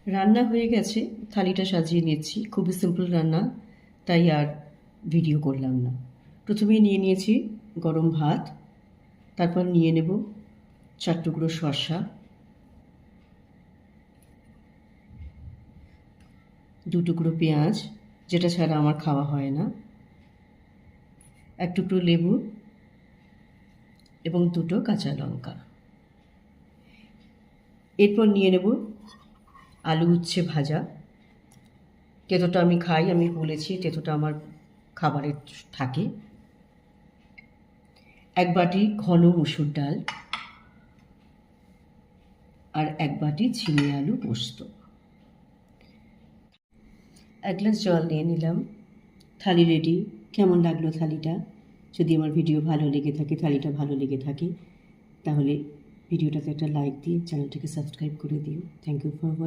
রান্না হয়ে গেছে, থালিটা সাজিয়ে নিচ্ছি। খুবই সিম্পল রান্না, তাই আর ভিডিও করলাম না। প্রথমেই নিয়ে নিয়েছি গরম ভাত, তারপর নিয়ে নেব 4 টুকরো শসা, 2 টুকরো পেঁয়াজ, যেটা ছাড়া আমার খাওয়া হয় না, 1 টুকরো লেবু এবং 2টো কাঁচা লঙ্কা। এরপর নিয়ে নেব আলু উচ্ছে ভাজা। তেঁতোটা আমি খাই, আমি বলেছি তেঁতোটা আমার খাবারে থাকে। 1 বাটি ঘন মসুর ডাল আর 1 বাটি ঝিঙে আলু পোস্ত। 1 গ্লাস জল নিয়ে নিলাম। থালি রেডি। কেমন লাগলো থালিটা? যদি আমার ভিডিও ভালো লেগে থাকে, থালিটা ভালো লেগে থাকে, তাহলে ভিডিওটাতে একটা লাইক দিয়ে চ্যানেলটাকে সাবস্ক্রাইব করে দিও। Thank you for watching.